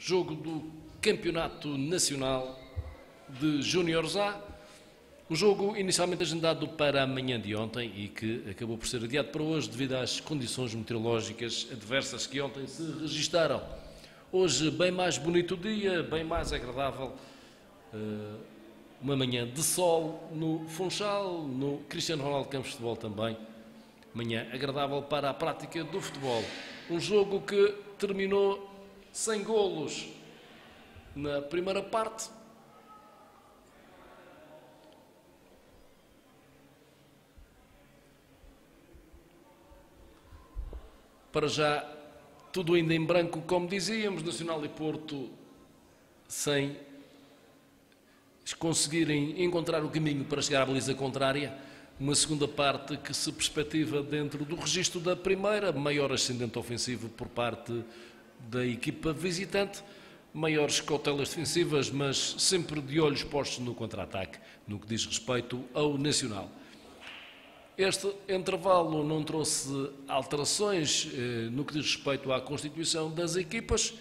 jogo do Campeonato Nacional de Júniores A. Um jogo inicialmente agendado para a manhã de ontem e que acabou por ser adiado para hoje devido às condições meteorológicas adversas que ontem se registaram. Hoje, bem mais bonito o dia, bem mais agradável, uma manhã de sol no Funchal, no Cristiano Ronaldo Campos de Futebol também. Manhã agradável para a prática do futebol. Um jogo que terminou sem golos na primeira parte. Para já, tudo ainda em branco, como dizíamos, Nacional e Porto sem conseguirem encontrar o caminho para chegar à baliza contrária. Uma segunda parte que se perspectiva dentro do registro da primeira, maior ascendente ofensivo por parte da equipa visitante, maiores cautelas defensivas, mas sempre de olhos postos no contra-ataque, no que diz respeito ao Nacional. Este intervalo não trouxe alterações no que diz respeito à constituição das equipas.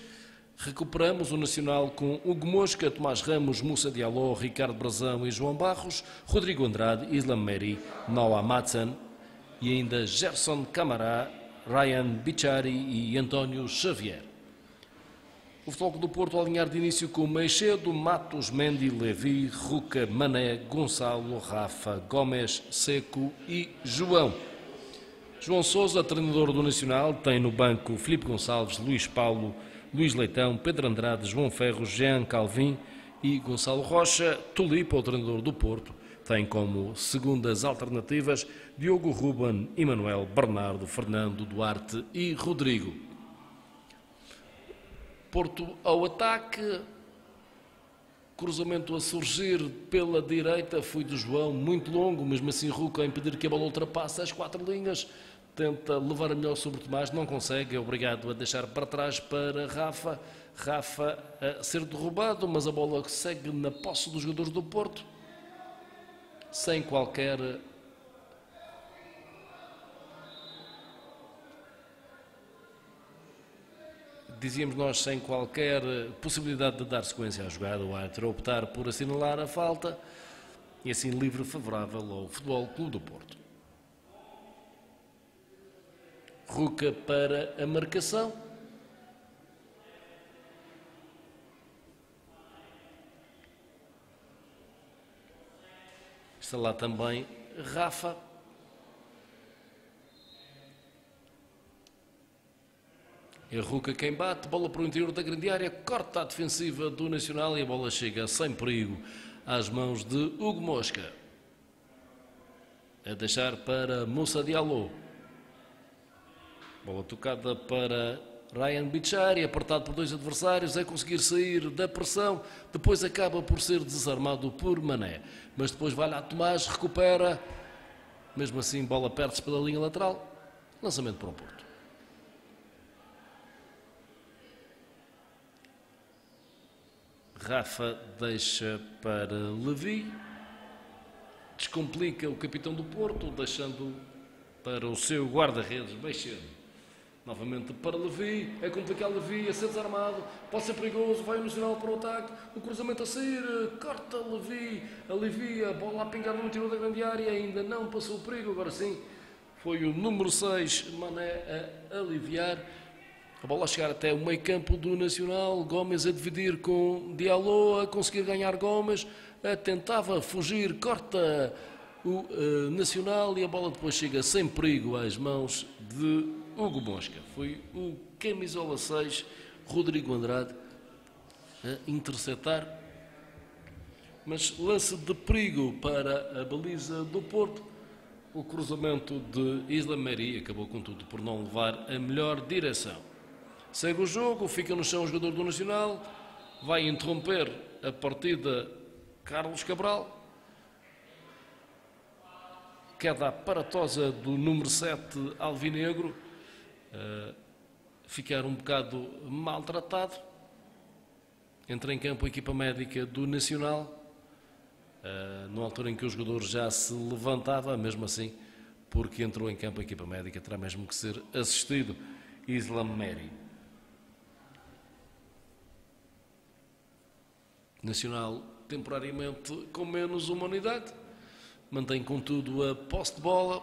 Recuperamos o Nacional com Hugo Mosca, Tomás Ramos, Moussa Diallo, Ricardo Brazão e João Barros, Rodrigo Andrade, Islam Meri, Noah Madsen e ainda Gerson Camará, Ryan Bichari e António Xavier. O Futebol Clube do Porto a alinhar de início com Meixedo, Matos, Mendy, Levi, Ruca, Mané, Gonçalo, Rafa, Gomes, Seco e João. João Sousa, treinador do Nacional, tem no banco Filipe Gonçalves, Luís Paulo, Luís Leitão, Pedro Andrade, João Ferro, Jean Calvin e Gonçalo Rocha. Tulipa, o treinador do Porto, tem como segundas alternativas Diogo Ruben, Emanuel, Bernardo, Fernando, Duarte e Rodrigo. Porto ao ataque, cruzamento a surgir pela direita, foi do João, muito longo, mesmo assim Ruca a impedir que a bola ultrapasse as 4 linhas, tenta levar a melhor sobre Tomás, não consegue, é obrigado a deixar para trás para Rafa, Rafa a ser derrubado, mas a bola segue na posse dos jogadores do Porto, sem qualquer dizíamos nós, sem qualquer possibilidade de dar sequência à jogada, o árbitro optar por assinalar a falta e assim livre favorável ao Futebol Clube do Porto. Ruca para a marcação. Está lá também Rafa. É Ruca quem bate, bola para o interior da grande área, corta a defensiva do Nacional e a bola chega sem perigo às mãos de Hugo Mosca. A deixar para Moussa Diallo. Bola tocada para Ryan Bichari, apertado por 2 adversários, é conseguir sair da pressão, depois acaba por ser desarmado por Mané. Mas depois vai lá Tomás, recupera, mesmo assim bola perde-se pela linha lateral, lançamento para o Porto. Rafa deixa para Levi, descomplica o capitão do Porto, deixando para o seu guarda-redes Meixedo. Novamente para Levi, é complicado Levi, a ser desarmado, pode ser perigoso, vai o Nacional para o ataque, o cruzamento a sair, corta Levi, alivia, a bola a pingar no interior da grande área, ainda não passou o perigo, agora sim, foi o número 6, Mané, a aliviar. A bola a chegar até o meio campo do Nacional, Gomes a dividir com Diallo, a conseguir ganhar Gomes, tentava fugir, corta o Nacional e a bola depois chega sem perigo às mãos de Hugo Mosca. Foi o camisola 6, Rodrigo Andrade, a interceptar, mas lance de perigo para a baliza do Porto. O cruzamento de Islam Meri acabou contudo por não levar a melhor direção. Segue o jogo, fica no chão o jogador do Nacional, vai interromper a partida Carlos Cabral. Queda aparatosa do número 7 alvinegro, ficar um bocado maltratado. Entra em campo a equipa médica do Nacional, numa altura em que o jogador já se levantava, mesmo assim, porque entrou em campo a equipa médica, terá mesmo que ser assistido Islam Meri. Nacional temporariamente com menos uma unidade, mantém contudo a posse de bola.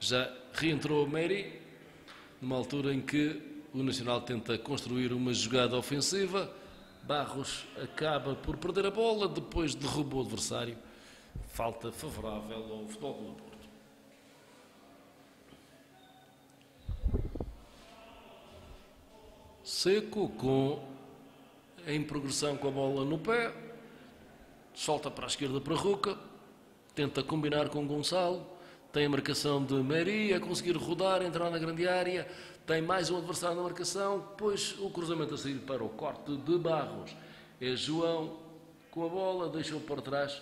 Já reentrou o Meri, numa altura em que o Nacional tenta construir uma jogada ofensiva. Barros acaba por perder a bola, depois derruba o adversário. Falta favorável ao Futebol Clube do Porto. Seco, em progressão com a bola no pé, solta para a esquerda para Ruca, tenta combinar com Gonçalo, tem a marcação de Meri, a conseguir rodar, entrar na grande área, tem mais um adversário na marcação, depois o cruzamento a sair para o corte de Barros. É João com a bola, deixa-o por trás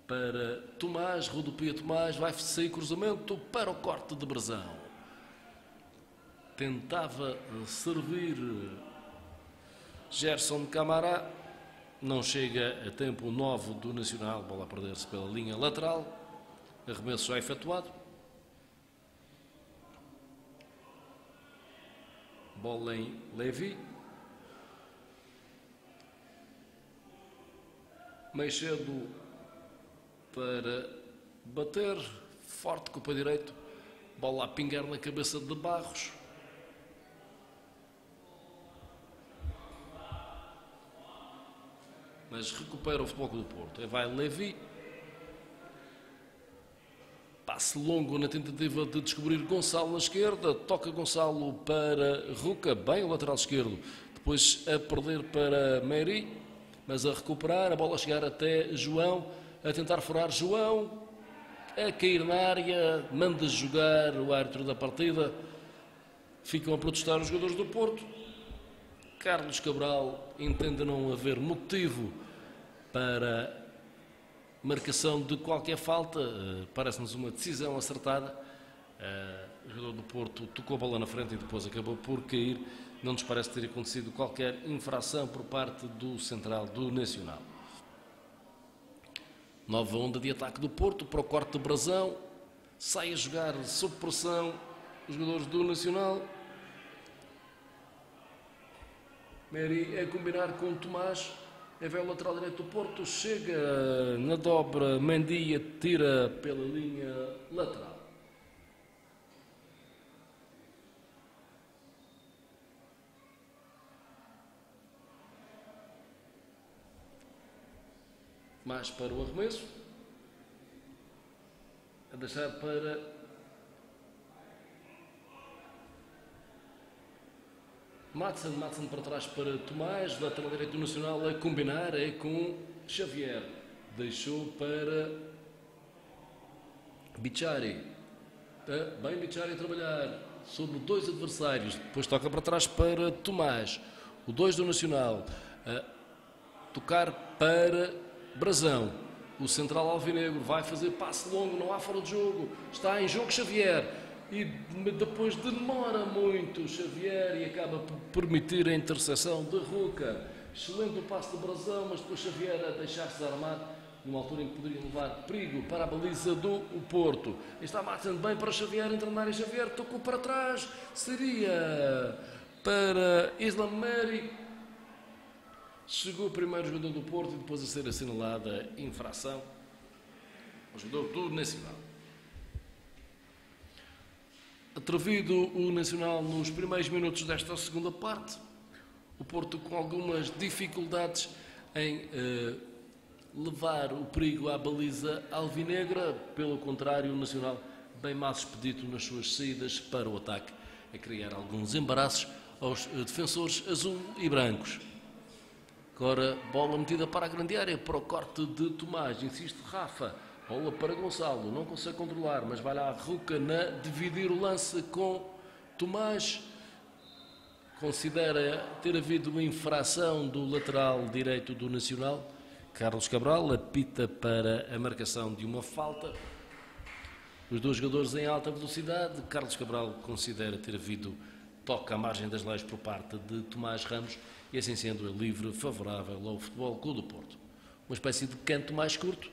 para Tomás, rodopia Tomás, vai sair cruzamento para o corte de Brasão. Tentava servir Gerson Camará, não chega a tempo 9 do Nacional, bola a perder-se pela linha lateral, arremesso já efetuado. Bola em Levi. Meio cedo para bater, forte com o pé direito, bola a pingar na cabeça de Barros. Mas recupera o Futebol Clube do Porto. Vai Levi. Passe longo na tentativa de descobrir Gonçalo na esquerda. Toca Gonçalo para Ruca. Bem o lateral esquerdo. Depois a perder para Meri. Mas a recuperar. A bola a chegar até João. A tentar furar João. A cair na área. Manda jogar o árbitro da partida. Ficam a protestar os jogadores do Porto. Carlos Cabral entende não haver motivo para marcação de qualquer falta. Parece-nos uma decisão acertada. O jogador do Porto tocou a bola na frente e depois acabou por cair. Não nos parece ter acontecido qualquer infração por parte do central do Nacional. Nova onda de ataque do Porto para o corte de Brasão. Sai a jogar sob pressão os jogadores do Nacional. Meri a combinar com Tomás, é o lateral direito do Porto, chega na dobra, Mendia tira pela linha lateral. Mais para o arremesso, a deixar para Madsen para trás para Tomás, lateral direito do Nacional a combinar, é com Xavier. Deixou para Bichari. Bem Bichari a trabalhar sobre dois adversários. Depois toca para trás para Tomás. O 2 do Nacional. Tocar para Brasão. O central alvinegro vai fazer passe longo, não há fora de jogo. Está em jogo Xavier. E depois demora muito Xavier e acaba por permitir a interseção de Ruca. Excelente o passe de Brasão, mas depois Xavier a deixar-se desarmar numa altura em que poderia levar perigo para a baliza do Porto. Está Madsen bem para Xavier, entra na área Xavier, tocou para trás, seria para Islam Meri. Chegou o primeiro jogador do Porto e depois a ser assinalada infração ao jogador do Nacional. Atrevido o Nacional nos primeiros minutos desta segunda parte, o Porto com algumas dificuldades em levar o perigo à baliza alvinegra. Pelo contrário, o Nacional bem mais expedito nas suas saídas para o ataque, a criar alguns embaraços aos defensores azul e brancos. Agora, bola metida para a grande área, para o corte de Tomás, insiste Rafa. Bola para Gonçalo, não consegue controlar, mas vai lá a Ruca na dividir o lance com Tomás. Considera ter havido uma infração do lateral direito do Nacional. Carlos Cabral apita para a marcação de uma falta. Os dois jogadores em alta velocidade. Carlos Cabral considera ter havido toque à margem das leis por parte de Tomás Ramos e assim sendo é livre favorável ao Futebol Clube do Porto. Uma espécie de canto mais curto.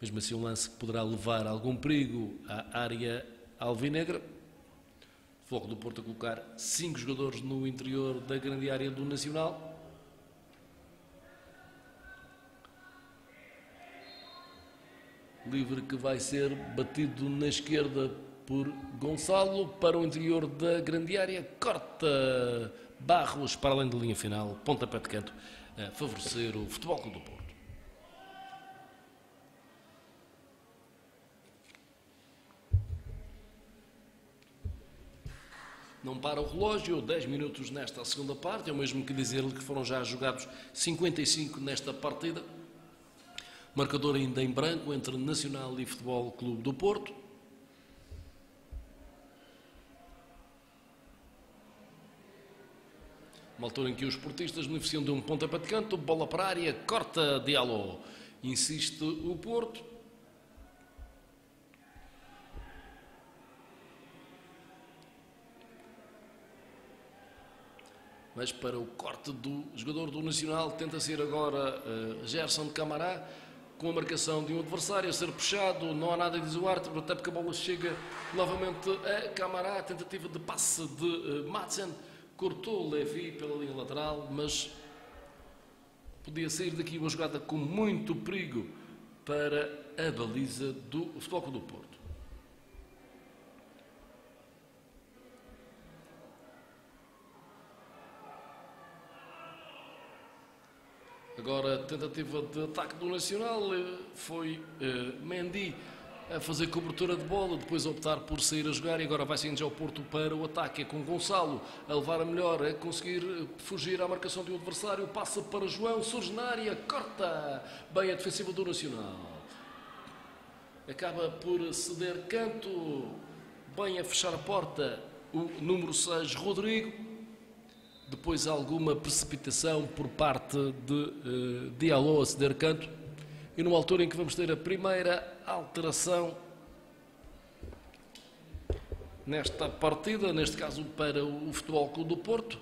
Mesmo assim um lance que poderá levar algum perigo à área alvinegra. Futebol Clube do Porto a colocar 5 jogadores no interior da grande área do Nacional. Livre que vai ser batido na esquerda por Gonçalo para o interior da grande área. Corta Barros para além da linha final. Pontapé de canto a favorecer o Futebol Clube do Porto. Não para o relógio, 10 minutos nesta segunda parte. É o mesmo que dizer-lhe que foram já jogados 55 nesta partida. Marcador ainda em branco entre Nacional e Futebol Clube do Porto. Uma altura em que os portistas beneficiam de um pontapé de canto, bola para a área, corta Diallo. Insiste o Porto. Mas para o corte do jogador do Nacional, tenta ser agora Gerson Camará, com a marcação de um adversário a ser puxado, não há nada a dizer o árbitro, até porque a bola chega novamente a Camará, tentativa de passe de Madsen, cortou Levi pela linha lateral, mas podia sair daqui uma jogada com muito perigo para a baliza do Futebol Clube do Porto. Agora, tentativa de ataque do Nacional, foi Mendy a fazer cobertura de bola, depois optar por sair a jogar e agora vai saindo já o Porto para o ataque, é com Gonçalo a levar a melhor, a conseguir fugir à marcação de um adversário, passa para João, surge na área, corta bem a defensiva do Nacional. Acaba por ceder canto, bem a fechar a porta o número 6, Rodrigo. Depois alguma precipitação por parte de Diallo a ceder canto. E numa altura em que vamos ter a primeira alteração nesta partida, neste caso para o Futebol Clube do Porto,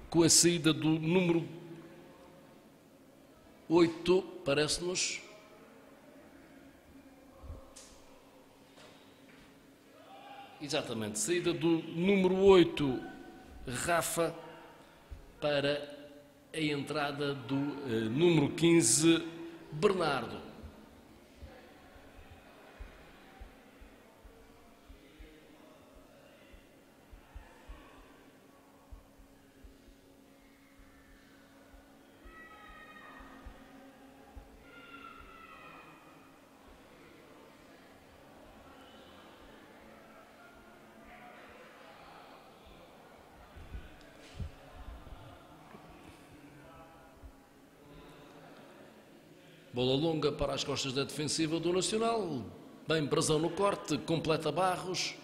com a saída do número 8, parece-nos. Exatamente, saída do número 8, Rafa, para a entrada do número 15, Bernardo. Bola longa para as costas da defensiva do Nacional. Bem brasão no corte, completa Barros.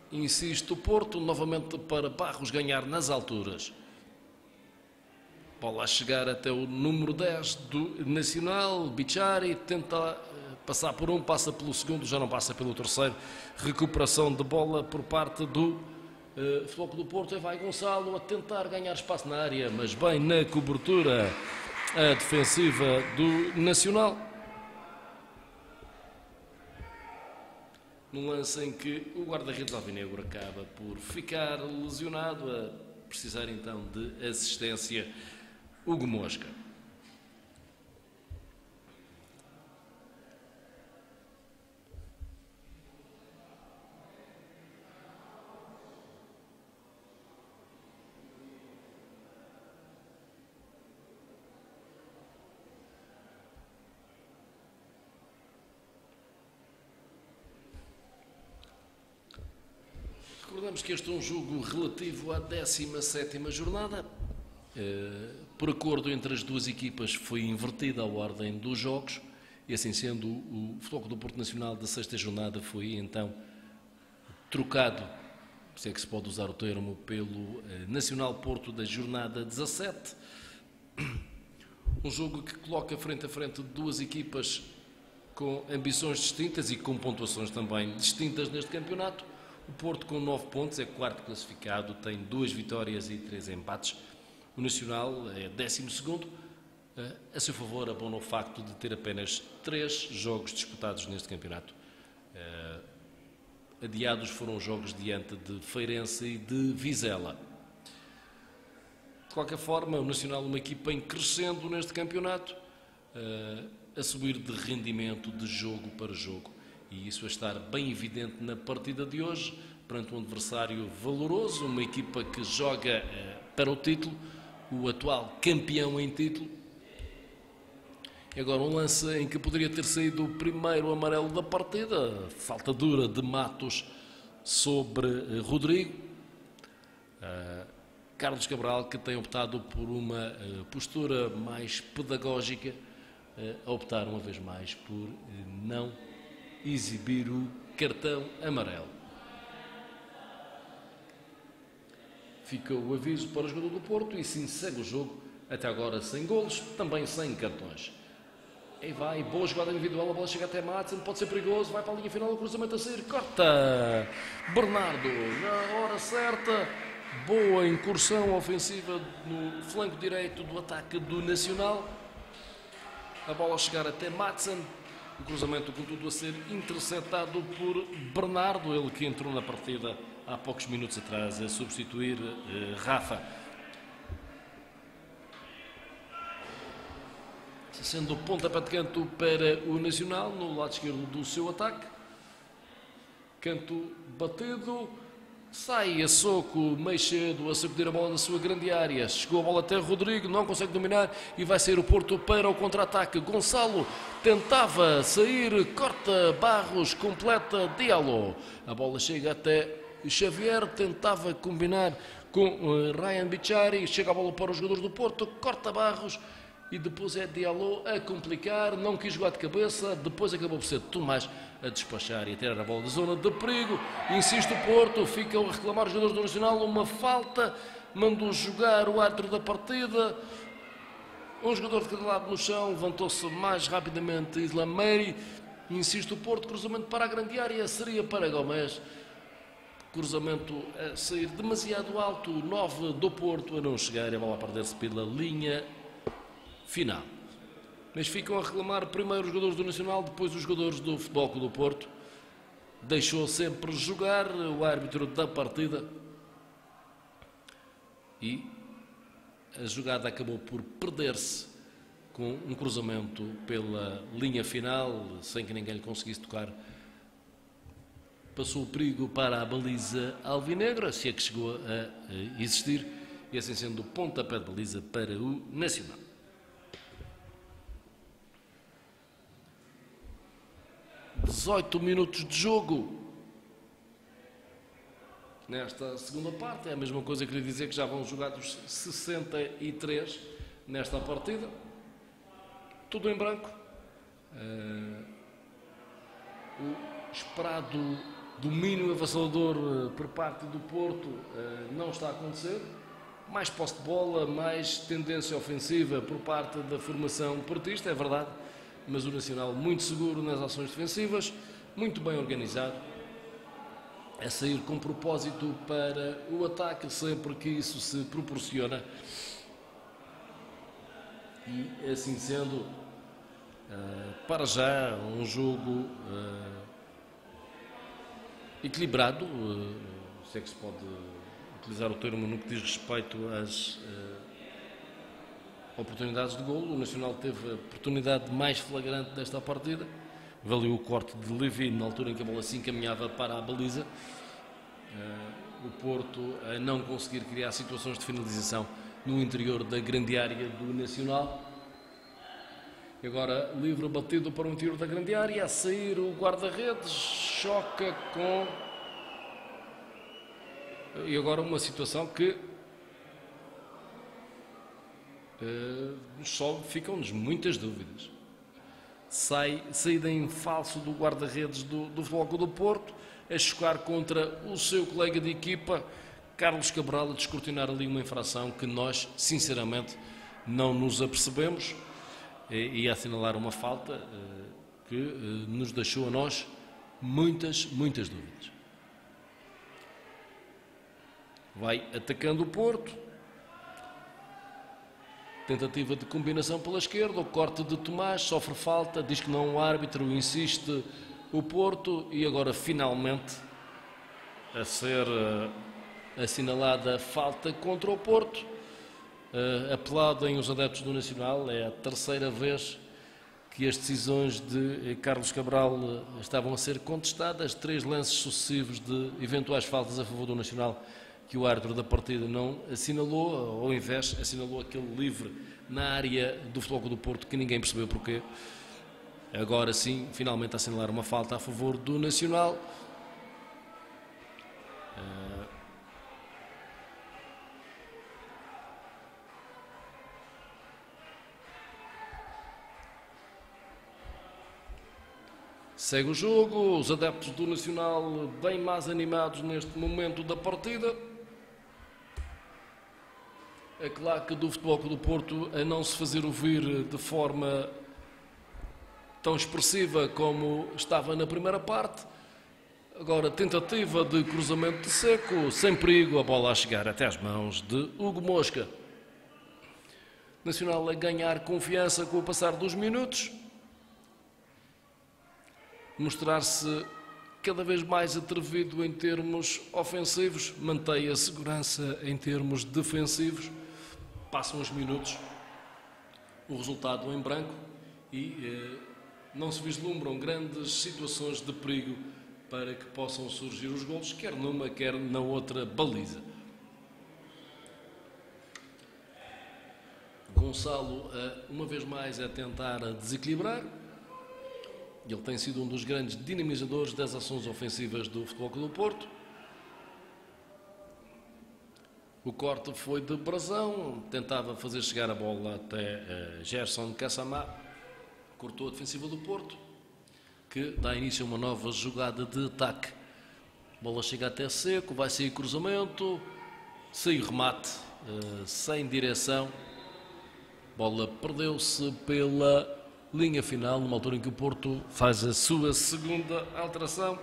Insiste o Porto, novamente para Barros ganhar nas alturas. Bola a chegar até o número 10 do Nacional. Bichari tenta passar por um, passa pelo segundo, já não passa pelo terceiro. Recuperação de bola por parte do Futebol Clube do Porto. E vai Gonçalo a tentar ganhar espaço na área, mas bem na cobertura a defensiva do Nacional. Num lance em que o guarda-redes alvinegro acaba por ficar lesionado, a precisar então de assistência, Hugo Mosca. Recordamos que este é um jogo relativo à 17ª jornada. Por acordo entre as duas equipas foi invertida a ordem dos jogos e assim sendo o Futebol Clube do Porto Nacional da 6ª jornada foi então trocado, se é que se pode usar o termo, pelo Nacional Porto da jornada 17. Um jogo que coloca frente a frente duas equipas com ambições distintas e com pontuações também distintas neste campeonato. O Porto com 9 pontos é quarto classificado, tem 2 vitórias e 3 empates. O Nacional é 12º. A seu favor, abona o facto de ter apenas 3 jogos disputados neste campeonato. adiados foram os jogos diante de Feirense e de Vizela. De qualquer forma, o Nacional é uma equipa em crescendo neste campeonato, a subir de rendimento de jogo para jogo. E isso a estar bem evidente na partida de hoje, perante um adversário valoroso, uma equipa que joga para o título, o atual campeão em título. E agora um lance em que poderia ter saído o primeiro amarelo da partida, falta dura de Matos sobre Rodrigo. Carlos Cabral, que tem optado por uma postura mais pedagógica, a optar uma vez mais por não exibir o cartão amarelo. Fica o aviso para o jogador do Porto e sim segue o jogo, até agora sem golos, também sem cartões. Aí vai, boa jogada individual, a bola chega até Madsen, pode ser perigoso, vai para a linha final, o cruzamento a sair, corta! Bernardo, na hora certa, boa incursão ofensiva no flanco direito do ataque do Nacional. A bola a chegar até Madsen, o cruzamento contudo a ser interceptado por Bernardo, ele que entrou na partida há poucos minutos atrás a substituir Rafa. Sendo o pontapé de canto para o Nacional no lado esquerdo do seu ataque. Canto batido, sai a soco meio cedo a sacudir a bola da sua grande área. Chegou a bola até Rodrigo, não consegue dominar e vai sair o Porto para o contra-ataque. Gonçalo tentava sair, corta Barros, completa Diallo. A bola chega até Xavier, tentava combinar com Ryan Bichari, chega a bola para os jogadores do Porto, corta Barros. E depois é Diallo a complicar, não quis jogar de cabeça, depois acabou por ser Tomás a despachar e a tirar a bola da zona de perigo. Insiste o Porto, ficam a reclamar os jogadores do Nacional, uma falta, mandou jogar o árbitro da partida. Um jogador de cada lado no chão, levantou-se mais rapidamente Islam Meiri. Insiste o Porto, cruzamento para a grande área, seria para Gomes. Cruzamento a sair demasiado alto, 9 do Porto a não chegar, a bola a perder-se pela linha final. Mas ficam a reclamar primeiro os jogadores do Nacional, depois os jogadores do Futebol Clube do Porto. Deixou sempre jogar o árbitro da partida e a jogada acabou por perder-se com um cruzamento pela linha final, sem que ninguém lhe conseguisse tocar. Passou o perigo para a baliza alvinegra, se é que chegou a existir, e assim sendo o pontapé de baliza para o Nacional. ...18 minutos de jogo nesta segunda parte. É a mesma coisa que lhe dizer que já vão jogados 63 nesta partida. Tudo em branco. O esperado domínio avassalador por parte do Porto não está a acontecer. Mais posse de bola, mais tendência ofensiva por parte da formação portista, é verdade. Mas o Nacional muito seguro nas ações defensivas, muito bem organizado, a sair com propósito para o ataque sempre que isso se proporciona. E assim sendo, para já, um jogo equilibrado, se é que se pode utilizar o termo no que diz respeito às oportunidades de golo. O Nacional teve a oportunidade mais flagrante desta partida, valeu o corte de Levi na altura em que a bola se encaminhava para a baliza. O Porto a não conseguir criar situações de finalização no interior da grande área do Nacional. E agora livre batido para o interior da grande área, a sair o guarda-redes, choca com... E agora uma situação que só ficam-nos muitas dúvidas. Saída em falso do guarda-redes do Futebol Clube do Porto, a chocar contra o seu colega de equipa, Carlos Cabral, a descortinar ali uma infração que nós, sinceramente, não nos apercebemos, e a assinalar uma falta que nos deixou a nós muitas dúvidas. Vai atacando o Porto. Tentativa de combinação pela esquerda, o corte de Tomás, sofre falta, diz que não o árbitro, insiste o Porto e agora finalmente a ser assinalada falta contra o Porto, apelado os adeptos do Nacional. É a terceira vez que as decisões de Carlos Cabral estavam a ser contestadas, 3 lances sucessivos de eventuais faltas a favor do Nacional que o árbitro da partida não assinalou, ao invés assinalou aquele livre na área do Futebol Clube do Porto que ninguém percebeu porquê. Agora sim, finalmente assinalar uma falta a favor do Nacional. Segue o jogo, os adeptos do Nacional bem mais animados neste momento da partida. A claque do Futebol Clube do Porto a não se fazer ouvir de forma tão expressiva como estava na primeira parte. Agora tentativa de cruzamento de Seco, sem perigo, a bola a chegar até às mãos de Hugo Mosca. Nacional a ganhar confiança com o passar dos minutos. Mostrar-se cada vez mais atrevido em termos ofensivos, mantém a segurança em termos defensivos. Passam os minutos, o resultado em branco e não se vislumbram grandes situações de perigo para que possam surgir os golos, quer numa, quer na outra baliza. Gonçalo, uma vez mais, a tentar desequilibrar. Ele tem sido um dos grandes dinamizadores das ações ofensivas do Futebol Clube do Porto. O corte foi de Brazão, tentava fazer chegar a bola até Gerson Kassamá, cortou a defensiva do Porto, que dá início a uma nova jogada de ataque. A bola chega até Seco, vai sair cruzamento, sai remate, sem direção. A bola perdeu-se pela linha final, numa altura em que o Porto faz a sua segunda alteração.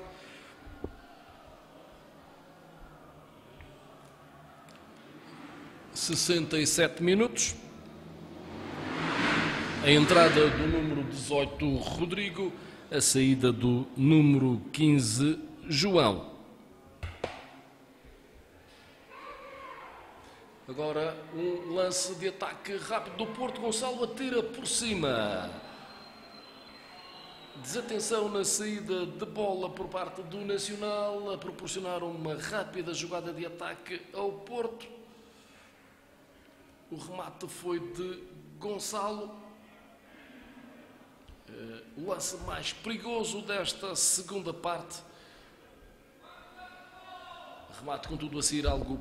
(67 minutos). A entrada do número 18, Rodrigo, a saída do número 15, João. Agora um lance de ataque rápido do Porto. Gonçalo atira por cima. Desatenção na saída de bola por parte do Nacional, a proporcionar uma rápida jogada de ataque ao Porto. O remate foi de Gonçalo. O lance mais perigoso desta segunda parte. Remate, contudo, a sair algo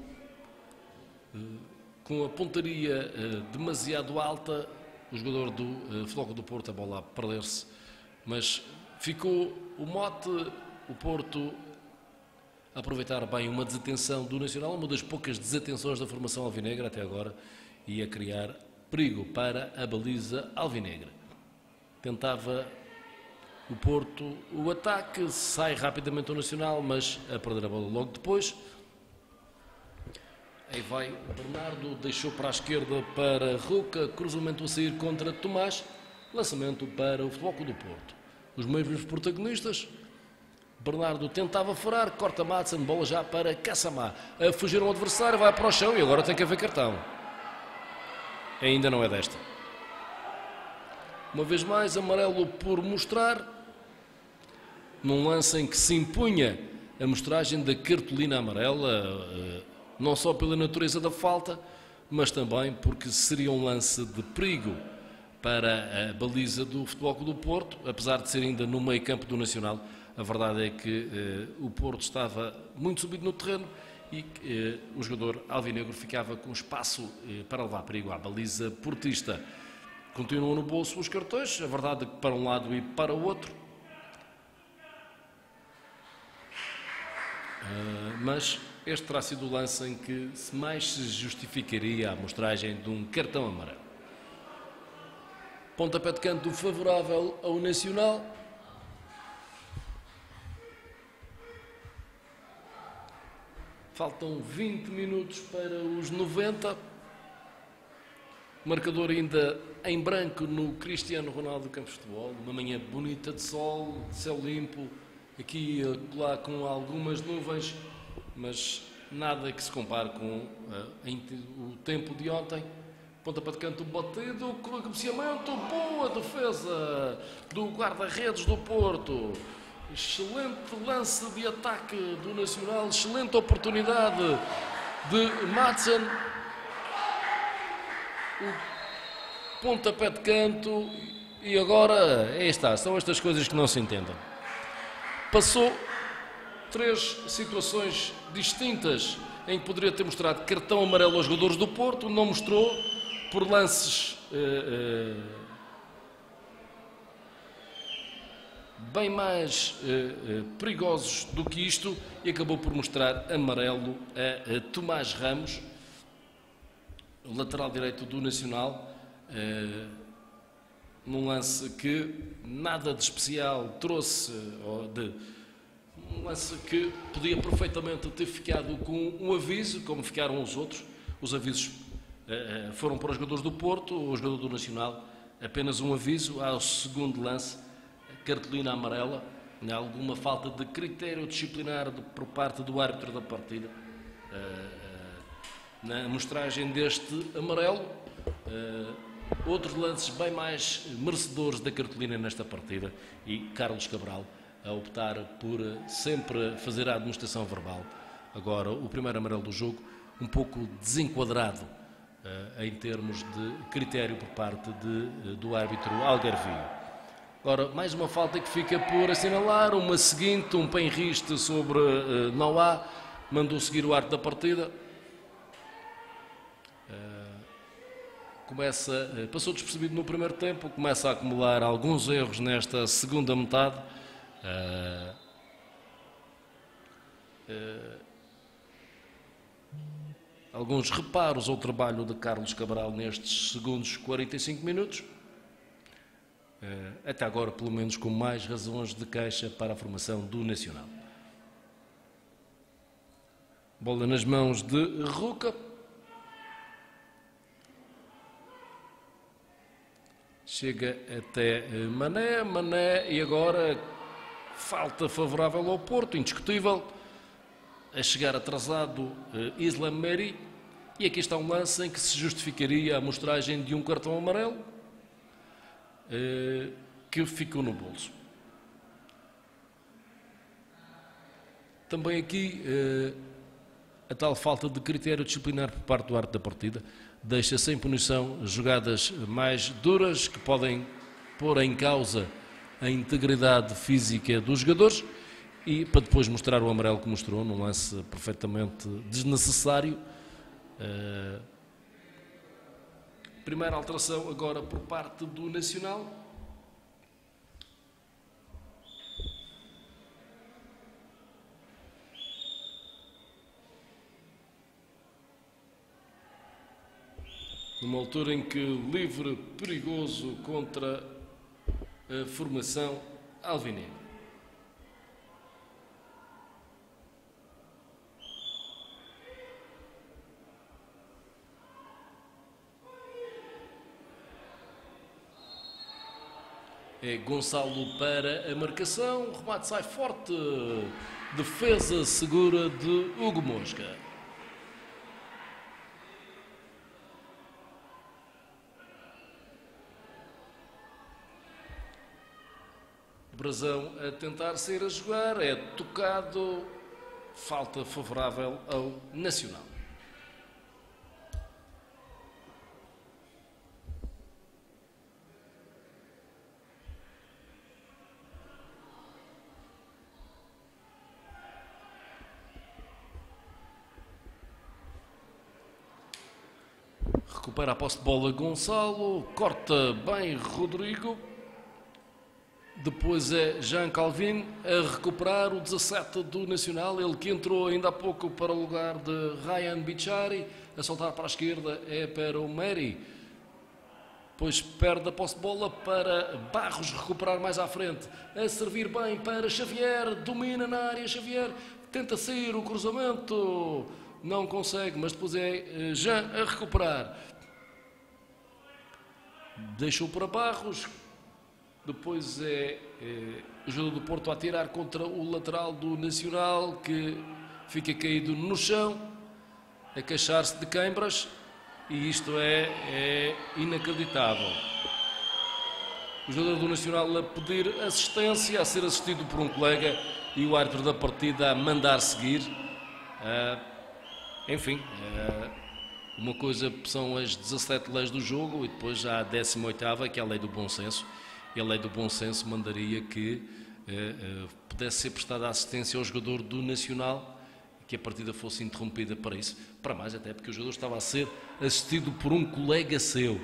com a pontaria demasiado alta. O jogador do Futebol Clube do Porto, a bola a perder-se. Mas ficou o mote, o Porto a aproveitar bem uma desatenção do Nacional, uma das poucas desatenções da formação alvinegra até agora, e a criar perigo para a baliza alvinegra. Tentava o Porto o ataque, sai rapidamente o Nacional, mas a perder a bola logo depois. Aí vai o Bernardo, deixou para a esquerda para Ruca, cruzamento a sair contra Tomás. Lançamento para o Futebol Clube do Porto. Os mesmos protagonistas. Bernardo tentava furar, corta Madsen, bola já para Kassamá. A fugir um adversário, vai para o chão e agora tem que haver cartão. Ainda não é desta. Uma vez mais, amarelo por mostrar. Num lance em que se impunha a mostragem da cartolina amarela, não só pela natureza da falta, mas também porque seria um lance de perigo para a baliza do Futebol Clube do Porto, apesar de ser ainda no meio campo do Nacional. A verdade é que o Porto estava muito subido no terreno e o jogador alvinegro ficava com espaço para levar perigo à baliza portista. Continuam no bolso os cartões, a verdade é que para um lado e para o outro. Mas este terá sido o lance em que mais se justificaria a amostragem de um cartão amarelo. Pontapé de canto favorável ao Nacional. Faltam 20 minutos para os 90. Marcador ainda em branco no Cristiano Ronaldo Campos de Futebol. Uma manhã bonita de sol, céu limpo. Aqui e lá com algumas nuvens. mas nada que se compare com o tempo de ontem. Pontapé de canto batido, cabeceamento, boa defesa do guarda-redes do Porto. Excelente lance de ataque do Nacional, excelente oportunidade de Madsen. O pontapé de canto e agora, aí está, são estas coisas que não se entendem. Passou 3 situações distintas em que poderia ter mostrado cartão amarelo aos jogadores do Porto, não mostrou, por lances bem mais perigosos do que isto, e acabou por mostrar amarelo a Tomás Ramos, lateral direito do Nacional, num lance que nada de especial trouxe, um lance que podia perfeitamente ter ficado com um aviso, como ficaram os outros. Os avisos foram para os jogadores do Porto, o jogador do Nacional, apenas um aviso. Ao segundo lance, cartolina amarela, alguma falta de critério disciplinar por parte do árbitro da partida. Na mostragem deste amarelo, outros lances bem mais merecedores da cartolina nesta partida, e Carlos Cabral a optar por sempre fazer a demonstração verbal. Agora, o primeiro amarelo do jogo, um pouco desenquadrado em termos de critério por parte do árbitro algarvio. Agora, mais uma falta que fica por assinalar, uma seguinte, um penriste sobre Noá, mandou seguir o árbitro da partida. Passou despercebido no primeiro tempo, começa a acumular alguns erros nesta segunda metade. Alguns reparos ao trabalho de Carlos Cabral nestes segundos 45 minutos. Até agora, pelo menos, com mais razões de queixa para a formação do Nacional. Bola nas mãos de Ruca. Chega até Mané, e agora falta favorável ao Porto, indiscutível. A chegar atrasado Islam Meri, e aqui está um lance em que se justificaria a mostragem de um cartão amarelo que ficou no bolso. Também aqui a tal falta de critério disciplinar por parte do árbitro da partida deixa sem punição jogadas mais duras que podem pôr em causa a integridade física dos jogadores, e para depois mostrar o amarelo que mostrou num lance perfeitamente desnecessário. Primeira alteração agora por parte do Nacional. Numa altura em que livre, perigoso contra a formação alvinegra. É Gonçalo para a marcação, o remate sai forte, defesa segura de Hugo Mosca. Brasão a tentar sair a jogar, é tocado, falta favorável ao Nacional. Recupera a posse de bola Gonçalo, corta bem Rodrigo. Depois é Jean Calvin a recuperar o 17 do Nacional, ele que entrou ainda há pouco para o lugar de Ryan Bichari. A soltar para a esquerda é para o Meri. Depois perde a posse de bola para Barros recuperar mais à frente. A servir bem para Xavier, domina na área Xavier, tenta sair o cruzamento, não consegue, mas depois é Jean a recuperar. Deixou para Barros. Depois é o jogador do Porto a tirar contra o lateral do Nacional, que fica caído no chão, a queixar-se de câimbras, e isto é inacreditável. O jogador do Nacional a pedir assistência, a ser assistido por um colega, e o árbitro da partida a mandar seguir. Enfim, uma coisa são as 17 leis do jogo, e depois há a 18ª, que é a lei do bom senso. E a lei do bom senso mandaria que pudesse ser prestada assistência ao jogador do Nacional, que a partida fosse interrompida para isso. Para mais até porque o jogador estava a ser assistido por um colega seu.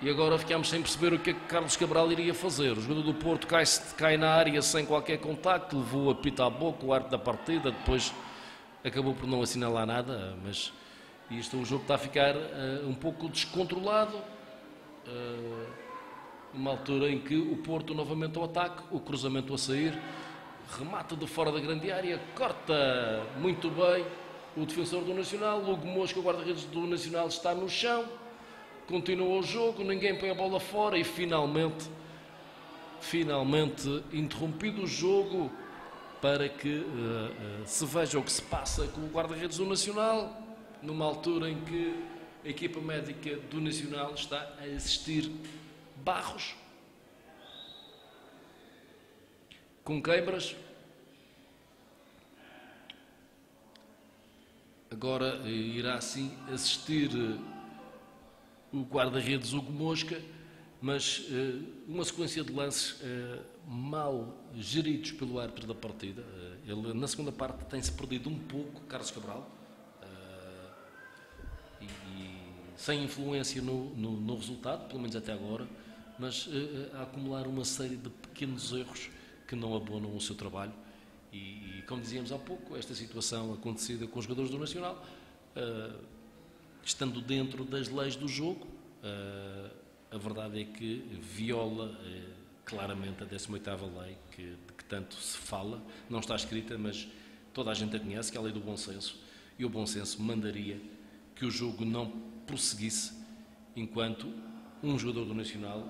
E agora ficámos sem perceber o que é que Carlos Cabral iria fazer. O jogador do Porto cai na área sem qualquer contacto, levou a pita à boca, o árbitro da partida, depois acabou por não assinalar nada, mas o jogo está a ficar um pouco descontrolado. Uma altura em que o Porto novamente ao ataque, o cruzamento a sair, remata de fora da grande área, corta muito bem o defensor do Nacional, Hugo Mosca, o guarda-redes do Nacional, está no chão, continua o jogo, ninguém põe a bola fora e finalmente interrompido o jogo para que se veja o que se passa com o guarda-redes do Nacional, numa altura em que a equipa médica do Nacional está a assistir Barros com queimbras. Agora irá assim assistir o guarda-redes Hugo Mosca, mas uma sequência de lances mal geridos pelo árbitro da partida. Ele na segunda parte tem-se perdido um pouco, Carlos Cabral, e sem influência no resultado, pelo menos até agora, mas a acumular uma série de pequenos erros que não abonam o seu trabalho. E como dizíamos há pouco, esta situação acontecida com os jogadores do Nacional, estando dentro das leis do jogo, a verdade é que viola claramente a 18ª lei de que tanto se fala. Não está escrita, mas toda a gente a conhece, que é a lei do bom senso, e o bom senso mandaria que o jogo não prosseguisse enquanto um jogador do Nacional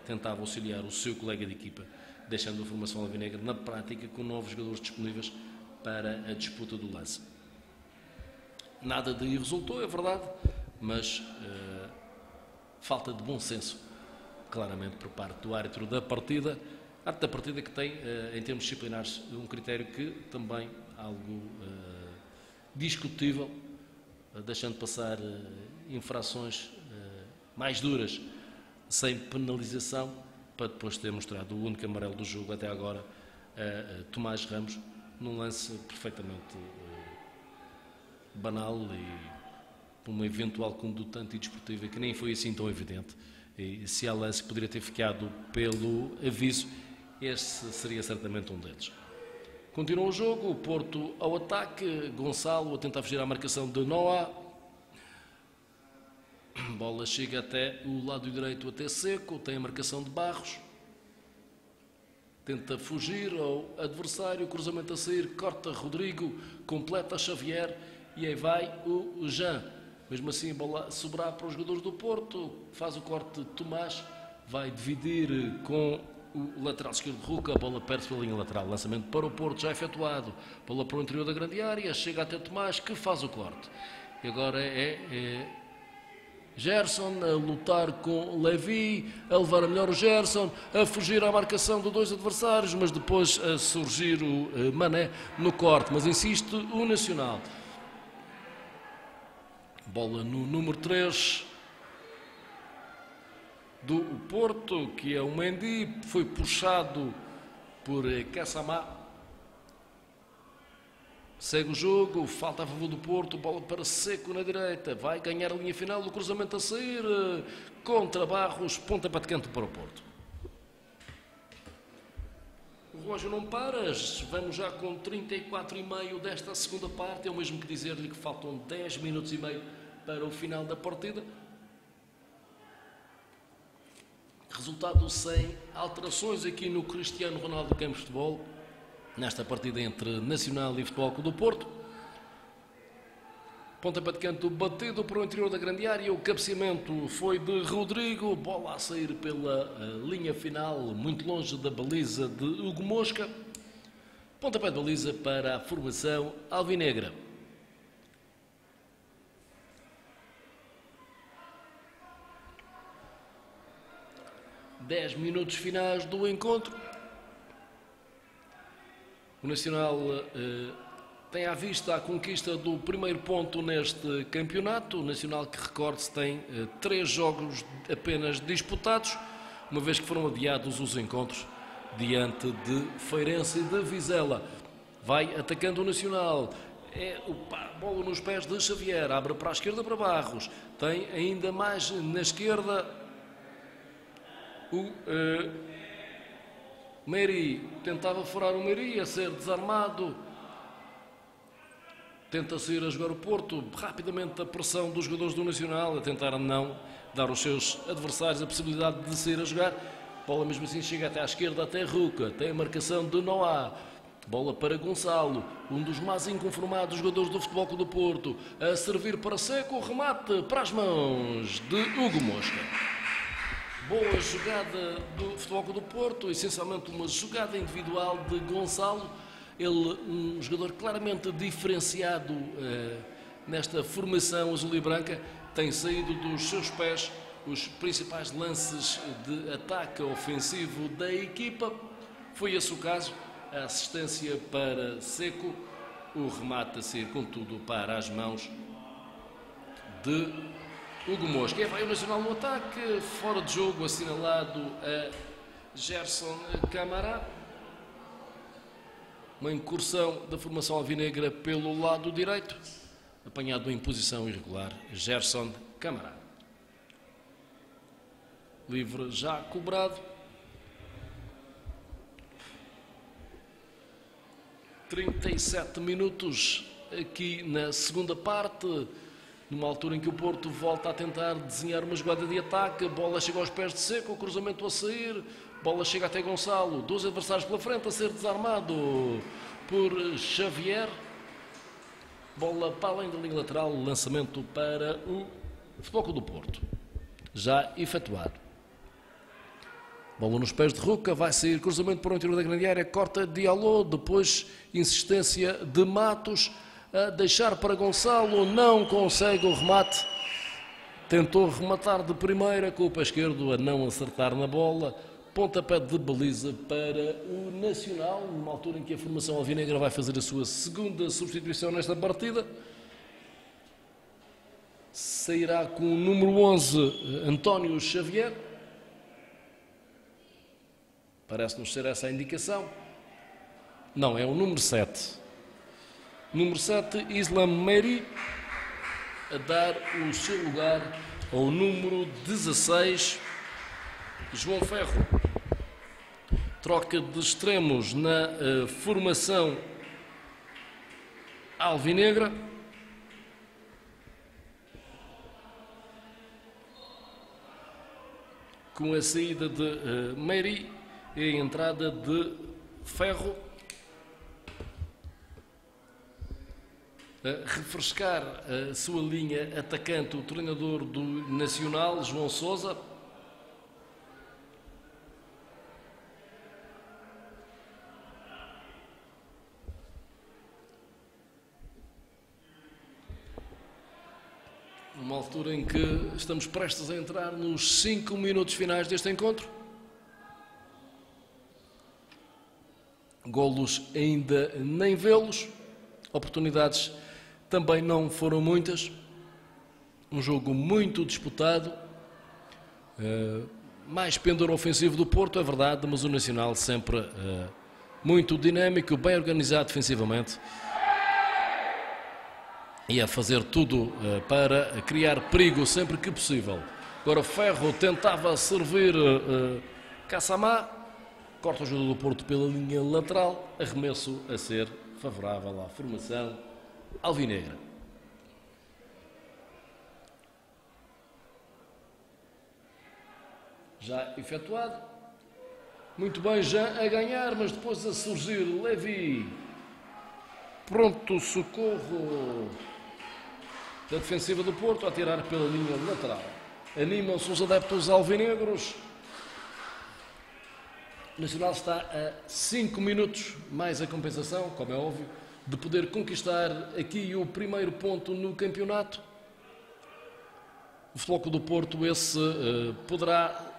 tentava auxiliar o seu colega de equipa, deixando a formação alvinegra na prática com 9 jogadores disponíveis para a disputa do lance. Nada daí resultou, é verdade, mas falta de bom senso, claramente, por parte do árbitro da partida. Árbitro da partida que tem, em termos disciplinares, um critério que também algo discutível, deixando passar infrações mais duras sem penalização, para depois ter mostrado o único amarelo do jogo até agora a Tomás Ramos, num lance perfeitamente banal e por uma eventual conduta antidesportiva que nem foi assim tão evidente. E se há lance que poderia ter ficado pelo aviso, este seria certamente um deles. Continua o jogo, o Porto ao ataque, Gonçalo a tentar fugir à marcação de Noah. Bola chega até o lado direito, até Seco, tem a marcação de Barros. Tenta fugir ao adversário, cruzamento a sair, corta Rodrigo, completa Xavier e aí vai o Jean. Mesmo assim a bola sobrar para os jogadores do Porto, faz o corte de Tomás, vai dividir com o lateral esquerdo de Ruca, a bola perde-se pela linha lateral, lançamento para o Porto já efetuado, bola para o interior da grande área, chega até Tomás que faz o corte. E agora é Gerson a lutar com Levi, a levar a melhor o Gerson, a fugir à marcação de 2 adversários, mas depois a surgir o Mané no corte, mas insiste o Nacional. Bola no número 3 do Porto, que é o Mendy, foi puxado por Kassamá. Segue o jogo, falta a favor do Porto, bola para Seco na direita, vai ganhar a linha final, o cruzamento a sair, contra Barros, pontapé de canto para o Porto. O relógio não para, vamos já com 34,5 desta segunda parte, é o mesmo que dizer-lhe que faltam 10 minutos e meio para o final da partida. Resultado sem alterações aqui no Cristiano Ronaldo Campos de Futebol, nesta partida entre Nacional e Futebol Clube do Porto. Pontapé de canto batido para o interior da grande área, o cabeceamento foi de Rodrigo, bola a sair pela linha final, muito longe da baliza de Hugo Mosca. Pontapé de baliza para a formação alvinegra. Dez minutos finais do encontro. O Nacional tem à vista a conquista do primeiro ponto neste campeonato. O Nacional, que recorde-se, tem 3 jogos apenas disputados, uma vez que foram adiados os encontros diante de Feirense e de Vizela. Vai atacando o Nacional. Bola nos pés de Xavier. Abre para a esquerda para Barros. Tem ainda mais na esquerda o Meiri. Tentava furar o Meiri, a ser desarmado. Tenta sair a jogar o Porto. Rapidamente a pressão dos jogadores do Nacional a tentar não dar aos seus adversários a possibilidade de sair a jogar. Bola mesmo assim chega até à esquerda, até Ruca. Tem a marcação de Noá. Bola para Gonçalo, um dos mais inconformados jogadores do Futebol Clube do Porto. A servir para Seco, remate para as mãos de Hugo Mosca. Boa jogada do Futebol Clube do Porto, essencialmente uma jogada individual de Gonçalo. Ele, um jogador claramente diferenciado nesta formação azul e branca, tem saído dos seus pés os principais lances de ataque ofensivo da equipa. Foi esse o caso. A assistência para Seco, o remate a ser, contudo, para as mãos de Hugo Mosca. Vai o Nacional no ataque, fora de jogo, assinalado a Gerson Camará. Uma incursão da formação alvinegra pelo lado direito, apanhado em posição irregular, Gerson Camará. Livre já cobrado. 37 minutos aqui na segunda parte, numa altura em que o Porto volta a tentar desenhar uma jogada de ataque. A bola chega aos pés de Seco, o cruzamento a sair, bola chega até Gonçalo, 12 adversários pela frente, a ser desarmado por Xavier. Bola para além da linha lateral, lançamento para o Futebol Clube do Porto, já efetuado. Bola nos pés de Ruca, vai sair cruzamento para o interior da grande área, corta Diallo, depois insistência de Matos, a deixar para Gonçalo, não consegue o remate. Tentou rematar de primeira, com o pé esquerdo a não acertar na bola. Pontapé de baliza para o Nacional, numa altura em que a formação alvinegra vai fazer a sua segunda substituição nesta partida. Sairá com o número 11, António Xavier. Parece-nos ser essa a indicação. Não, é o número 7. Número 7, Islam Meiri, a dar o seu lugar ao número 16, João Ferro. Troca de extremos na formação alvinegra. Com a saída de Meiri e a entrada de Ferro. A refrescar a sua linha atacante, o treinador do Nacional, João Sousa. Numa altura em que estamos prestes a entrar nos 5 minutos finais deste encontro. Golos ainda nem vê-los. Oportunidades também não foram muitas. Um jogo muito disputado. Mais pendor ofensivo do Porto, é verdade, mas o Nacional sempre muito dinâmico, bem organizado defensivamente. E a fazer tudo para criar perigo sempre que possível. Agora Ferro tentava servir Kassamá. Corta o jogador do Porto pela linha lateral. Arremesso a ser favorável à formação alvinegra. Já efetuado. Muito bem, já a ganhar, mas depois a surgir Levi. Pronto socorro da defensiva do Porto a tirar pela linha lateral. Animam-se os adeptos alvinegros. O Nacional está a 5 minutos, mais a compensação, como é óbvio, de poder conquistar aqui o primeiro ponto no campeonato. O Futebol Clube do Porto, poderá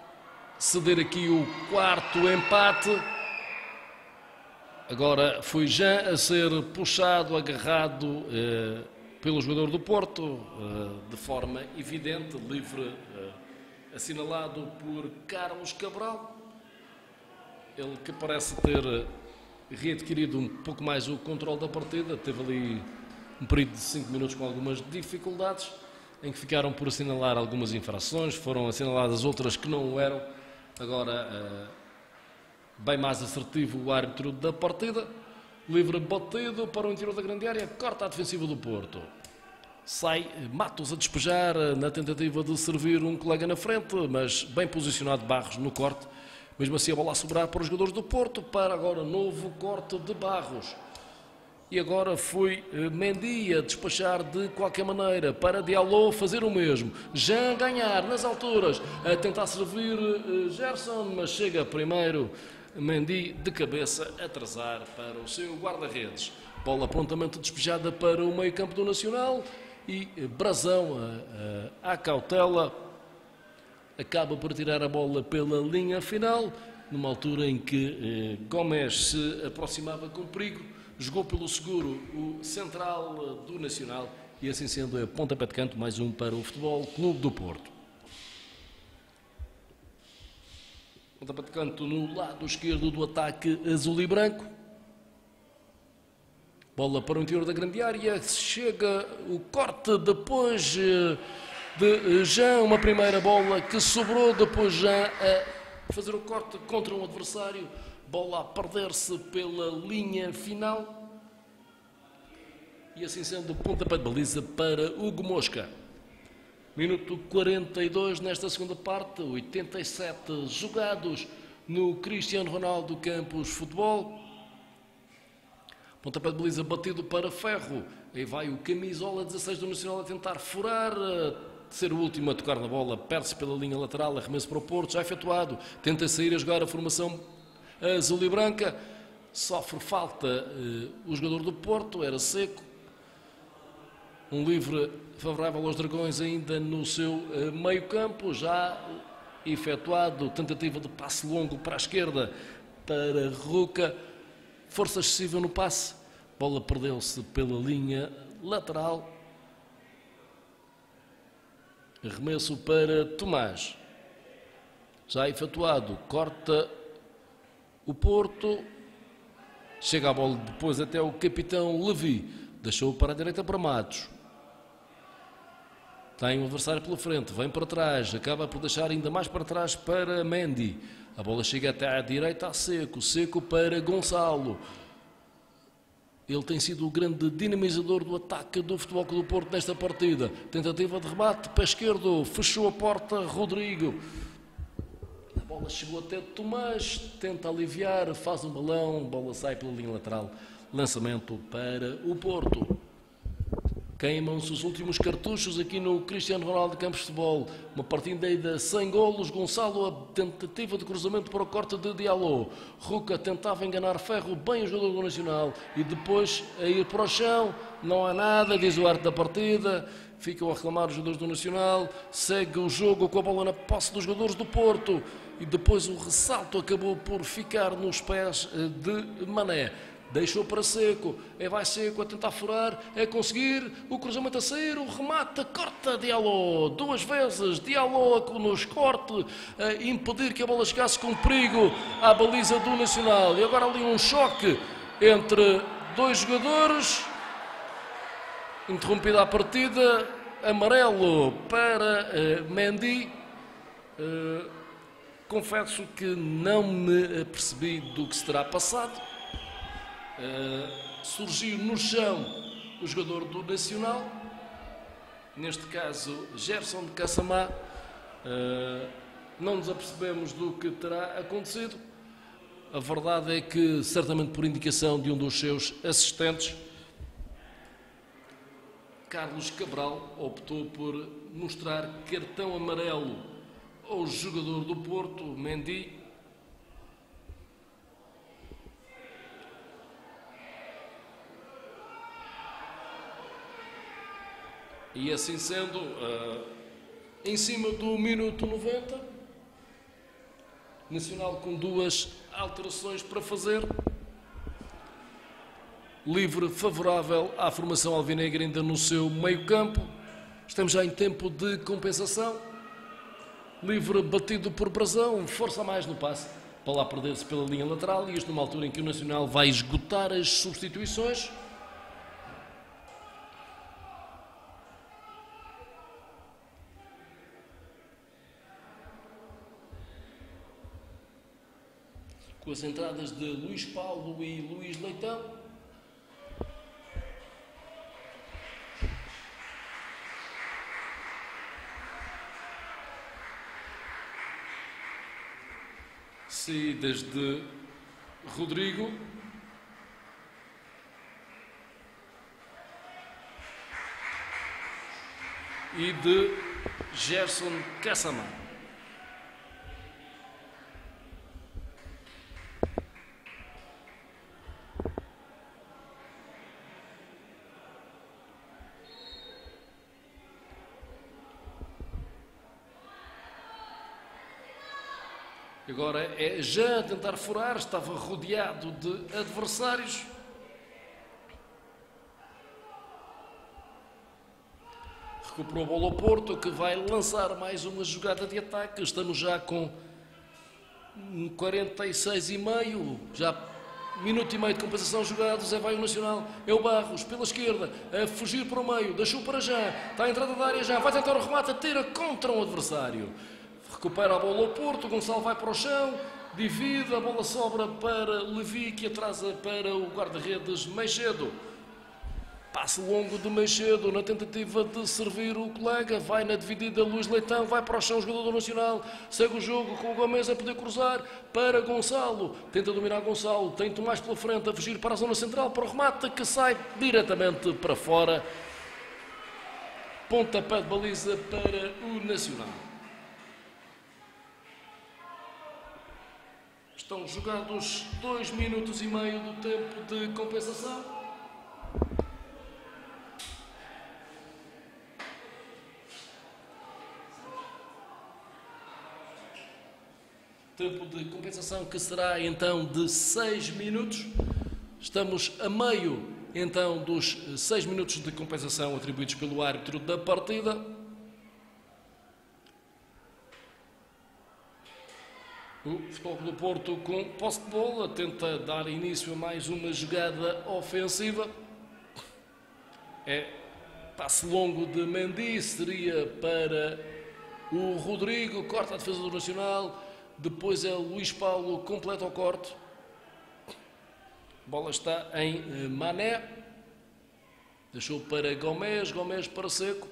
ceder aqui o quarto empate. Agora foi Jean a ser puxado, agarrado pelo jogador do Porto, de forma evidente, livre, assinalado por Carlos Cabral. Ele que parece ter readquirido um pouco mais o controle da partida, teve ali um período de 5 minutos com algumas dificuldades, em que ficaram por assinalar algumas infrações, foram assinaladas outras que não o eram. Agora, bem mais assertivo o árbitro da partida, livre batido para o interior da grande área, corta a defensiva do Porto. Sai Matos a despejar na tentativa de servir um colega na frente, mas bem posicionado Barros no corte. Mesmo assim a bola a sobrar para os jogadores do Porto, para agora novo corte de Barros. E agora foi Mendy a despachar de qualquer maneira para Diallo fazer o mesmo. Jean ganhar nas alturas, a tentar servir Gerson, mas chega primeiro Mendy de cabeça a atrasar para o seu guarda-redes. Bola prontamente despejada para o meio-campo do Nacional e Brazão, à cautela, acaba por tirar a bola pela linha final, numa altura em que Gomes se aproximava com perigo, jogou pelo seguro o central do Nacional e assim sendo pontapé de canto, mais um para o Futebol Clube do Porto. Pontapé de canto no lado esquerdo do ataque azul e branco. Bola para o interior da grande área, chega o corte depois de Jean, uma primeira bola que sobrou, depois Jean a fazer o corte contra um adversário, bola a perder-se pela linha final e assim sendo pontapé de baliza para Hugo Mosca. Minuto 42 nesta segunda parte, 87 jogados no Cristiano Ronaldo Campos Futebol. Pontapé de baliza batido para Ferro. Aí vai o camisola 16 do Nacional a tentar furar, ser o último a tocar na bola, perde-se pela linha lateral, arremesso para o Porto, já efetuado. Tenta sair a jogar a formação azul e branca. Sofre falta o jogador do Porto, era Seco. Um livre favorável aos Dragões ainda no seu meio-campo, já efetuado. Tentativa de passe longo para a esquerda para Ruca. Força excessiva no passe, bola perdeu-se pela linha lateral. Arremesso para Tomás, já efetuado, corta o Porto, chega a bola depois até o capitão Levi, deixou para a direita para Matos. Tem um adversário pela frente, vem para trás, acaba por deixar ainda mais para trás para Mendy. A bola chega até à direita a Seco, Seco para Gonçalo. Ele tem sido o grande dinamizador do ataque do Futebol Clube do Porto nesta partida. Tentativa de remate para a esquerda, fechou a porta Rodrigo. A bola chegou até Tomás, tenta aliviar, faz um balão, a bola sai pela linha lateral. Lançamento para o Porto. Queimam-se os últimos cartuchos aqui no Cristiano Ronaldo Campos Futebol. Uma partida ainda sem golos. Gonçalo, a tentativa de cruzamento para o corte de Diallo. Ruca tentava enganar Ferro, bem o jogador do Nacional. E depois a ir para o chão. Não há nada, diz o arte da partida. Ficam a reclamar os jogadores do Nacional. Segue o jogo com a bola na posse dos jogadores do Porto. E depois o ressalto acabou por ficar nos pés de Mané. Deixou para Seco, vai Seco a tentar furar, conseguir, o cruzamento a sair, o remate, corta Diallo, duas vezes, Diallo nos corte, a impedir que a bola chegasse com perigo à baliza do Nacional. E agora ali um choque entre dois jogadores, interrompida a partida, amarelo para Mendy. Confesso que não me apercebi do que se terá passado. Surgiu no chão o jogador do Nacional, neste caso Gerson de Cassamá. Não nos apercebemos do que terá acontecido. A verdade é que, certamente por indicação de um dos seus assistentes, Carlos Cabral optou por mostrar cartão amarelo ao jogador do Porto, Mendy. E assim sendo, em cima do minuto 90, Nacional com 2 alterações para fazer. Livre favorável à formação alvinegra ainda no seu meio-campo. Estamos já em tempo de compensação. Livre batido por Brazão, força mais no passe para lá perder-se pela linha lateral, e isto numa altura em que o Nacional vai esgotar as substituições. Com as entradas de Luís Paulo e Luís Leitão. Saídas de Rodrigo. E de Gerson Cassamá. Agora é já a tentar furar, estava rodeado de adversários. Recuperou a bola ao Porto, que vai lançar mais uma jogada de ataque. Estamos já com 46,5, já minuto e meio de compensação jogados. Vai o Nacional, é o Barros pela esquerda, a fugir para o meio, deixou para já, está à entrada da área já, vai tentar o remate, tira contra um adversário. Recupera a bola ao Porto, Gonçalo vai para o chão, divide, a bola sobra para Levi, que atrasa para o guarda-redes Meixedo. Passe longo de Meixedo na tentativa de servir o colega, vai na dividida Luís Leitão, vai para o chão o jogador do Nacional, segue o jogo com o Gomes a poder cruzar para Gonçalo, tenta dominar Gonçalo, tem Tomás pela frente a fugir para a zona central, para o remate que sai diretamente para fora. Pontapé de baliza para o Nacional. Estão jogados 2 minutos e meio do tempo de compensação. Tempo de compensação que será então de 6 minutos. Estamos a meio então dos 6 minutos de compensação atribuídos pelo árbitro da partida. O Futebol Clube do Porto com posse de bola tenta dar início a mais uma jogada ofensiva. Passe longo de Mendy, seria para o Rodrigo, corta a defesa do Nacional, depois é Luís Paulo, completa o corte. A bola está em Mané, deixou para Gomes, Gomes para Seco,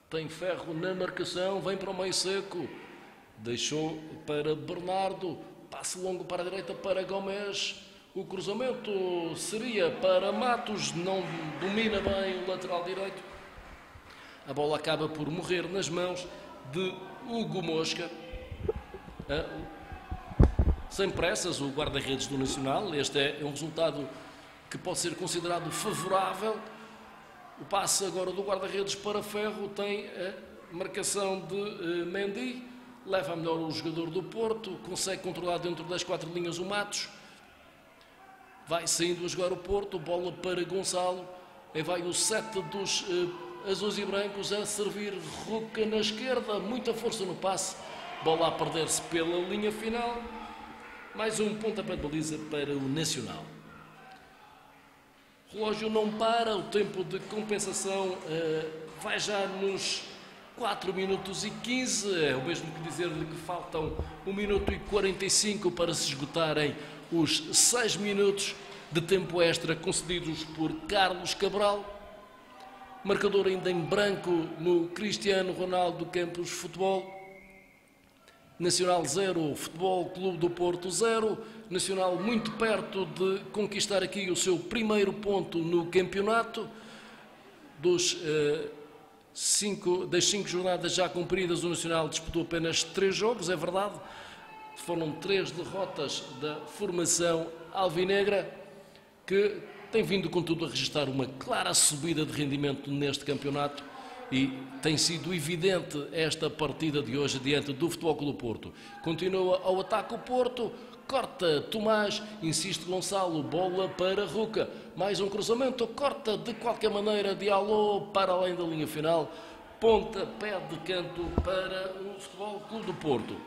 tem Ferro na marcação, vem para o meio Seco. Deixou para Bernardo, passe longo para a direita para Gomes, o cruzamento seria para Matos, não domina bem o lateral direito. A bola acaba por morrer nas mãos de Hugo Mosca. Sem pressas, o guarda-redes do Nacional. Este é um resultado que pode ser considerado favorável. O passe agora do guarda-redes para Ferro, tem a marcação de Mendy. Leva a melhor o jogador do Porto, consegue controlar dentro das 4 linhas o Matos. Vai saindo a jogar o Porto, bola para Gonçalo. Aí vai o 7 dos azuis e brancos a servir Ruca na esquerda. Muita força no passe, bola a perder-se pela linha final. Mais um pontapé de baliza para o Nacional. O relógio não para, o tempo de compensação vai já nos 4 minutos e 15, é o mesmo que dizer-lhe que faltam 1 minuto e 45 para se esgotarem os 6 minutos de tempo extra concedidos por Carlos Cabral. Marcador ainda em branco no Cristiano Ronaldo Campos Futebol. Nacional 0, Futebol Clube do Porto 0. Nacional muito perto de conquistar aqui o seu primeiro ponto no campeonato. Das 5 jornadas já cumpridas, o Nacional disputou apenas 3 jogos, é verdade. Foram 3 derrotas da formação alvinegra, que tem vindo, contudo, a registrar uma clara subida de rendimento neste campeonato e tem sido evidente esta partida de hoje diante do Futebol Clube do Porto. Continua ao ataque o Porto, corta Tomás, insiste Gonçalo, bola para Ruca, mais um cruzamento, corta de qualquer maneira Diallo para além da linha final, pontapé de canto para o Futebol Clube do Porto.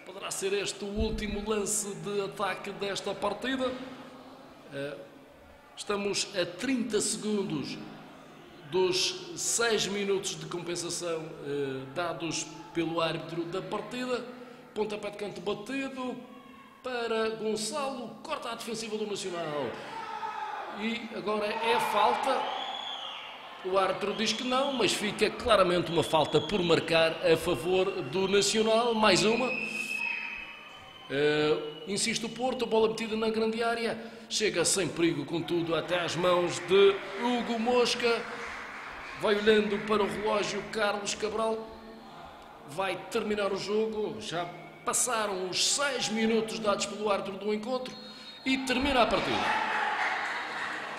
Poderá ser este o último lance de ataque desta partida. Estamos a 30 segundos dos 6 minutos de compensação dados pelo árbitro da partida. Pontapé de canto batido para Gonçalo, corta a defensiva do Nacional. E agora é falta. O árbitro diz que não, mas fica claramente uma falta por marcar a favor do Nacional. Mais uma. Insiste o Porto, a bola metida na grande área. Chega sem perigo, contudo, até às mãos de Hugo Mosca. Vai olhando para o relógio Carlos Cabral. Vai terminar o jogo. Já passaram os 6 minutos dados pelo árbitro do encontro. E termina a partida.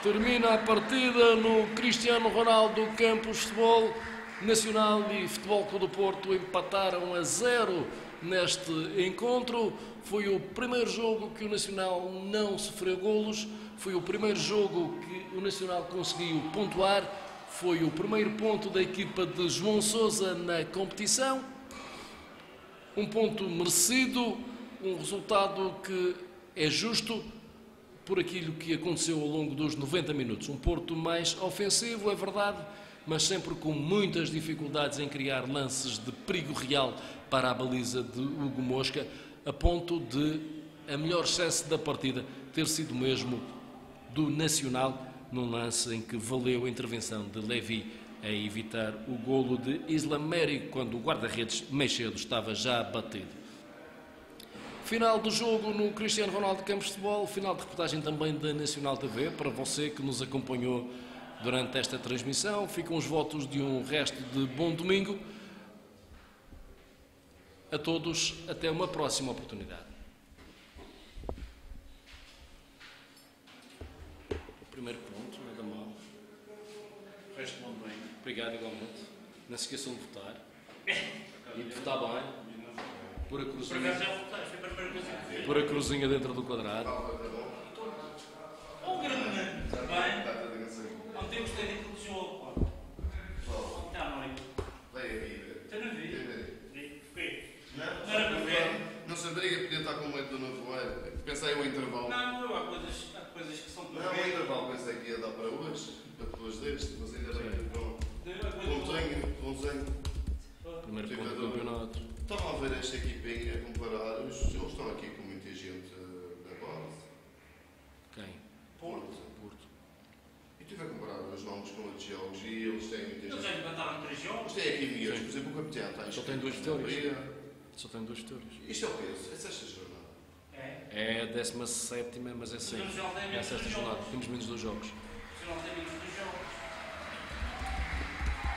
Termina a partida no Cristiano Ronaldo Campos Futebol. Nacional e Futebol Clube do Porto empataram a 0 neste encontro. Foi o primeiro jogo que o Nacional não sofreu golos. Foi o primeiro jogo que o Nacional conseguiu pontuar. Foi o primeiro ponto da equipa de João Sousa na competição. Um ponto merecido, um resultado que é justo por aquilo que aconteceu ao longo dos 90 minutos. Um Porto mais ofensivo, é verdade, mas sempre com muitas dificuldades em criar lances de perigo real para a baliza de Hugo Mosca, a ponto de a melhor chance da partida ter sido mesmo do Nacional, num lance em que valeu a intervenção de Levi a evitar o golo de Isla Mérico, quando o guarda-redes mais cedo estava já batido. Final do jogo no Cristiano Ronaldo Campos de Futebol, final de reportagem também da Nacional TV, para você que nos acompanhou durante esta transmissão. Ficam os votos de um resto de bom domingo. A todos, até uma próxima oportunidade. O primeiro ponto, nada mal. O resto muito bem. Obrigado igualmente. Não se esqueçam de votar. E de votar bem. Por a Por cruzinha. acaso já voltei, foi a primeira coisa que fiz. Por a cruzinha dentro do quadrado. Oh, grande mano, está bem? Ontem gostei daquilo do jogo, pá. Ontem à noite. Eu não vi. Vi. Não era para ver. Não sabia que podia estar com medo do nevoeiro. Pensei o intervalo. Não, há coisas que são para Não, o ver. intervalo pensei que ia dar para hoje, para depois deste, mas ainda bem que com bonzinho. Primeiro ponto do campeonato. Estava a ver esta equipinha a comparar, eles estão aqui com muita gente da base. Quem? Porto. Porto. E estive a comparar os nomes com outros jogos e eles têm muita Eles já gente. levantaram 3 jogos. Eles têm aqui milhões, por exemplo, o capitão está Só tem 2 vitórias. Só tem 2 vitórias. Isto é o quê? É sexta jornada. É. É a 17ª, mas é 6. Mas o Nacional tem É a menos sexta dois jornada. jogos. Temos menos 2 jogos. O Nacional tem menos 2 jogos.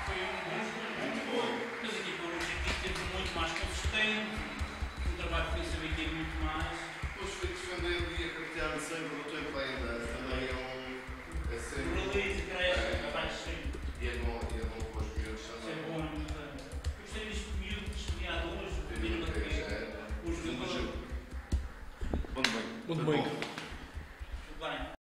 Foi um bom jogo, muito bom. Mas a equipa hoje aqui teve muito mais consistente. Um trabalho que tem sabido ter muito mais. Depois foi defendendo e a capitear sempre, o tempo vai andando.